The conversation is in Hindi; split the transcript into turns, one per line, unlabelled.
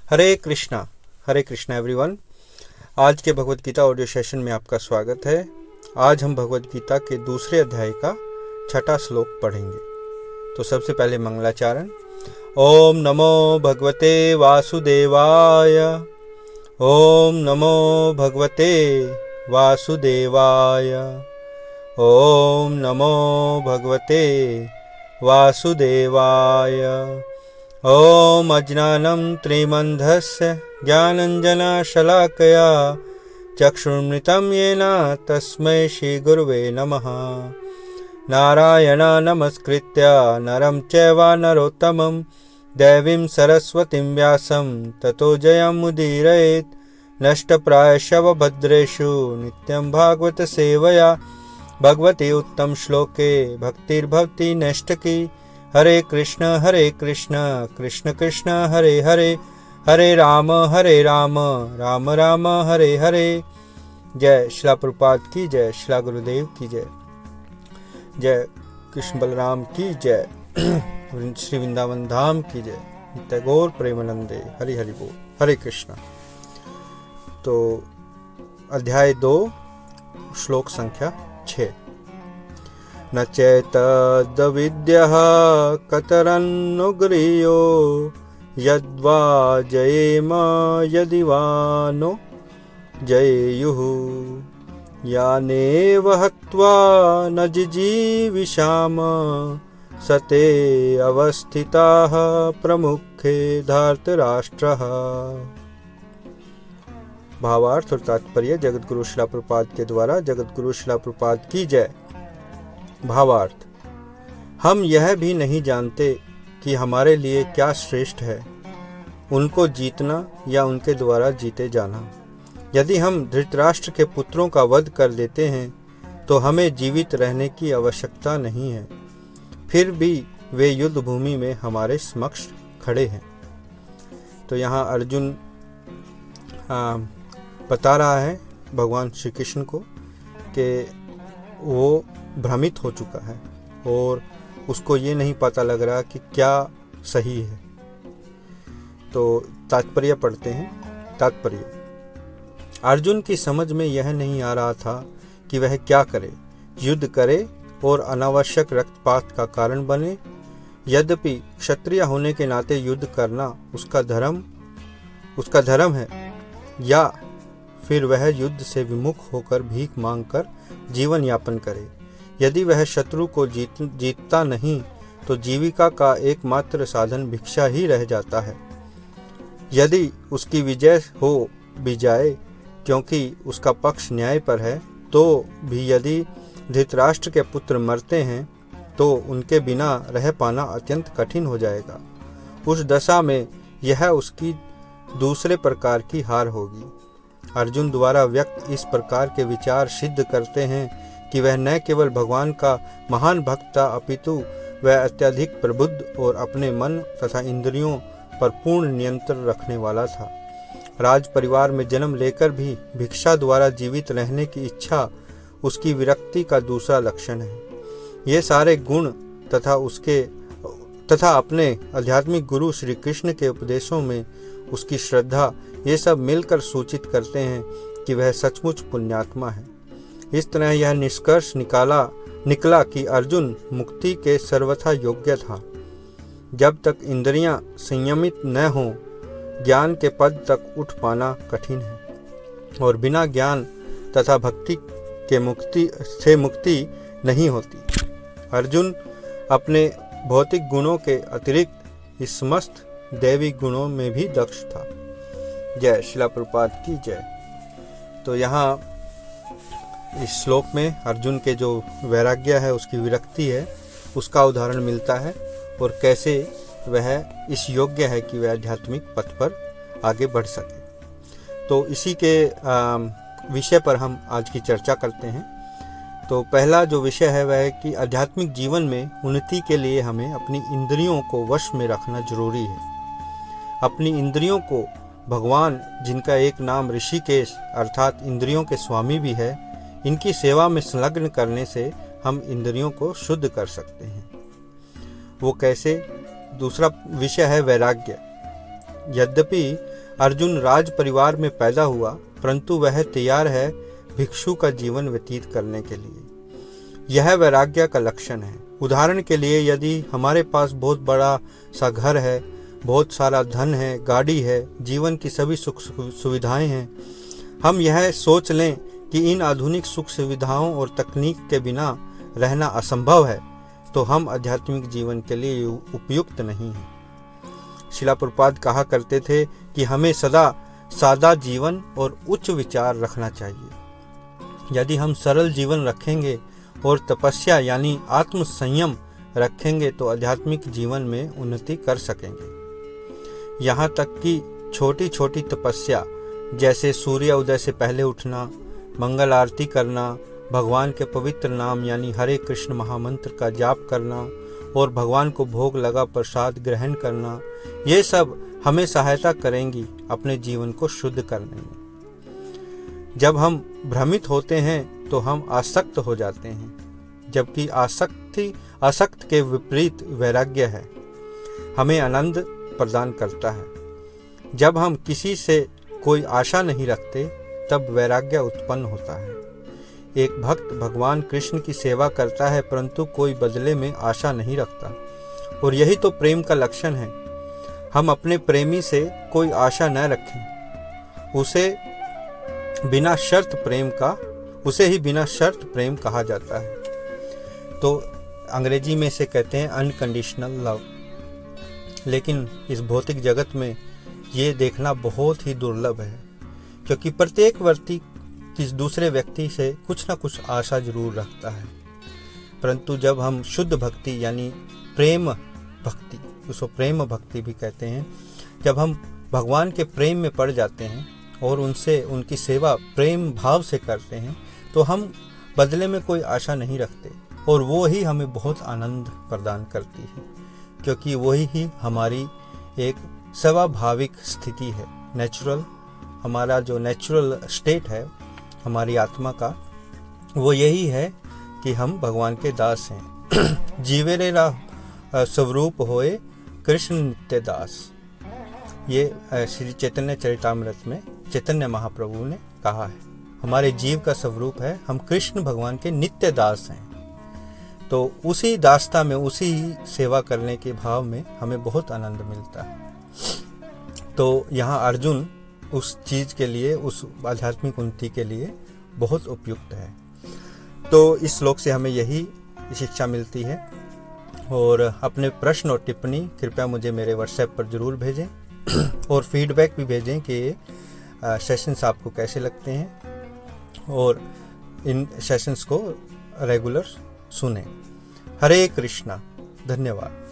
हरे कृष्णा एवरीवन। आज के भगवत गीता ऑडियो सेशन में आपका स्वागत है। आज हम भगवत गीता के दूसरे अध्याय का छठा श्लोक पढ़ेंगे। तो सबसे पहले मंगलाचरण। ओम नमो भगवते वासुदेवाय। ओम नमो भगवते वासुदेवाय। ओम नमो भगवते वासुदेवाय। ओम अज्ञानं त्रिमन्धस्य ज्ञानञ्जनशलाकया चक्षुर्मृतं येन तस्मै श्रीगुरुवे नमः। नारायणं नमस्कृत्य नरं चैव नरोत्तमं देवीं सरस्वतीं व्यासं ततो जयमुदीरयेत्। नष्टप्रायशव भद्रेषु नित्यं भागवत सेवया भगवती उत्तम श्लोके भक्तिर्भवति नैष्ठकी। हरे कृष्ण कृष्ण कृष्ण हरे हरे, हरे राम राम राम हरे हरे। जय शिला प्रभुपाद की जय, शिला गुरुदेव की जय, जय कृष्ण बलराम की जय, श्री वृंदावन धाम की जय, टैगोर प्रेमानंदे। हरि हरि बोल। हरे कृष्णा। तो अध्याय 2 श्लोक संख्या 6। न चैतद्विद्यः कतरन्नुग्रीयो यद्वा जयेम यदि वा नो जयेयुः। यानेव हत्वा न जिजीविषाम सते अवस्थिताः प्रमुखे धार्तराष्ट्रः। भावार्थ और तात्पर्य जगतगुरु शिला प्रभुपाद के द्वारा। जगतगुरु शिला प्रभुपाद की जय। भावार्थ। हम यह भी नहीं जानते कि हमारे लिए क्या श्रेष्ठ है, उनको जीतना या उनके द्वारा जीते जाना। यदि हम धृतराष्ट्र के पुत्रों का वध कर देते हैं तो हमें जीवित रहने की आवश्यकता नहीं है, फिर भी वे युद्ध भूमि में हमारे समक्ष खड़े हैं। तो यहाँ अर्जुन बता रहा है भगवान श्री कृष्ण को कि वो भ्रमित हो चुका है और उसको ये नहीं पता लग रहा कि क्या सही है। तो तात्पर्य पढ़ते हैं। तात्पर्य। अर्जुन की समझ में यह नहीं आ रहा था कि वह क्या करे, युद्ध करे और अनावश्यक रक्तपात का कारण बने। यद्यपि क्षत्रिय होने के नाते युद्ध करना उसका धर्म है, या फिर वह युद्ध से विमुख होकर भीख मांगकर जीवन यापन करे। यदि वह शत्रु को जीतता नहीं तो जीविका का एकमात्र साधन भिक्षा ही रह जाता है। यदि उसकी विजय हो भी जाए क्योंकि उसका पक्ष न्याय पर है, तो भी यदि धृतराष्ट्र के पुत्र मरते हैं तो उनके बिना रह पाना अत्यंत कठिन हो जाएगा। उस दशा में यह उसकी दूसरे प्रकार की हार होगी। अर्जुन द्वारा व्यक्त इस प्रकार के विचार सिद्ध करते हैं कि वह न केवल भगवान का महान भक्त था, अपितु वह अत्यधिक प्रबुद्ध और अपने मन तथा इंद्रियों पर पूर्ण नियंत्रण रखने वाला था। राज परिवार में जन्म लेकर भी भिक्षा द्वारा जीवित रहने की इच्छा उसकी विरक्ति का दूसरा लक्षण है। ये सारे गुण तथा अपने आध्यात्मिक गुरु श्री कृष्ण के उपदेशों में उसकी श्रद्धा, ये सब मिलकर सूचित करते हैं कि वह सचमुच पुण्यात्मा है। इस तरह यह निष्कर्ष निकला कि अर्जुन मुक्ति के सर्वथा योग्य था। जब तक इंद्रियां संयमित न हों, ज्ञान के पद तक उठ पाना कठिन है और बिना ज्ञान तथा भक्ति के मुक्ति नहीं होती। अर्जुन अपने भौतिक गुणों के अतिरिक्त इस समस्त दैवी गुणों में भी दक्ष था। जय शिला प्रभुपाद की जय। तो यहाँ इस श्लोक में अर्जुन के जो वैराग्य है, उसकी विरक्ति है, उसका उदाहरण मिलता है और कैसे वह इस योग्य है कि वह आध्यात्मिक पथ पर आगे बढ़ सके। तो इसी के विषय पर हम आज की चर्चा करते हैं। तो पहला जो विषय है वह है कि आध्यात्मिक जीवन में उन्नति के लिए हमें अपनी इंद्रियों को वश में रखना जरूरी है। अपनी इंद्रियों को भगवान, जिनका एक नाम ऋषिकेश अर्थात इंद्रियों के स्वामी भी है, इनकी सेवा में संलग्न करने से हम इंद्रियों को शुद्ध कर सकते हैं। वो कैसे? दूसरा विषय है वैराग्य। यद्यपि अर्जुन राज परिवार में पैदा हुआ, परंतु वह तैयार है भिक्षु का जीवन व्यतीत करने के लिए। यह वैराग्य का लक्षण है। उदाहरण के लिए, यदि हमारे पास बहुत बड़ा सा घर है, बहुत सारा धन है, गाड़ी है, जीवन की सभी सुख सुविधाएं हैं, हम यह सोच लें कि इन आधुनिक सुख सुविधाओं और तकनीक के बिना रहना असंभव है, तो हम आध्यात्मिक जीवन के लिए उपयुक्त नहीं हैं। शिला प्रभुपाद कहा करते थे कि हमें सदा सादा जीवन और उच्च विचार रखना चाहिए। यदि हम सरल जीवन रखेंगे और तपस्या यानी आत्म संयम रखेंगे तो आध्यात्मिक जीवन में उन्नति कर सकेंगे। यहाँ तक कि छोटी छोटी तपस्या जैसे सूर्य उदय से पहले उठना, मंगल आरती करना, भगवान के पवित्र नाम यानी हरे कृष्ण महामंत्र का जाप करना और भगवान को भोग लगा प्रसाद ग्रहण करना, ये सब हमें सहायता करेंगी अपने जीवन को शुद्ध करने में। जब हम भ्रमित होते हैं तो हम आसक्त हो जाते हैं, जबकि आसक्त के विपरीत वैराग्य है, हमें आनंद प्रदान करता है। जब हम किसी से कोई आशा नहीं रखते तब वैराग्य उत्पन्न होता है। एक भक्त भगवान कृष्ण की सेवा करता है परंतु कोई बदले में आशा नहीं रखता, और यही तो प्रेम का लक्षण है। हम अपने प्रेमी से कोई आशा न रखें, उसे ही बिना शर्त प्रेम कहा जाता है। तो अंग्रेजी में इसे कहते हैं अनकंडीशनल लव। लेकिन इस भौतिक जगत में ये देखना बहुत ही दुर्लभ है, क्योंकि प्रत्येक व्यक्ति किस दूसरे व्यक्ति से कुछ ना कुछ आशा जरूर रखता है। परंतु जब हम शुद्ध भक्ति यानी प्रेम भक्ति, उसको प्रेम भक्ति भी कहते हैं, जब हम भगवान के प्रेम में पड़ जाते हैं और उनसे उनकी सेवा प्रेम भाव से करते हैं, तो हम बदले में कोई आशा नहीं रखते, और वो ही हमें बहुत आनंद प्रदान करती है, क्योंकि वही ही हमारी एक स्वाभाविक स्थिति है। नेचुरल, हमारा जो नेचुरल स्टेट है हमारी आत्मा का, वो यही है कि हम भगवान के दास हैं। जीवेरे राह स्वरूप होए कृष्ण नित्य दास, ये श्री चैतन्य चरितामृत में चैतन्य महाप्रभु ने कहा है। हमारे जीव का स्वरूप है, हम कृष्ण भगवान के नित्य दास हैं। तो उसी दासता में, उसी सेवा करने के भाव में हमें बहुत आनंद मिलता है। तो यहाँ अर्जुन उस चीज़ के लिए, उस आध्यात्मिक उन्नति के लिए बहुत उपयुक्त है। तो इस श्लोक से हमें यही शिक्षा मिलती है। और अपने प्रश्न और टिप्पणी कृपया मुझे मेरे व्हाट्सएप पर ज़रूर भेजें और फीडबैक भी भेजें कि सेशंस आपको कैसे लगते हैं, और इन सेशंस को रेगुलर सुनें। हरे कृष्णा। धन्यवाद।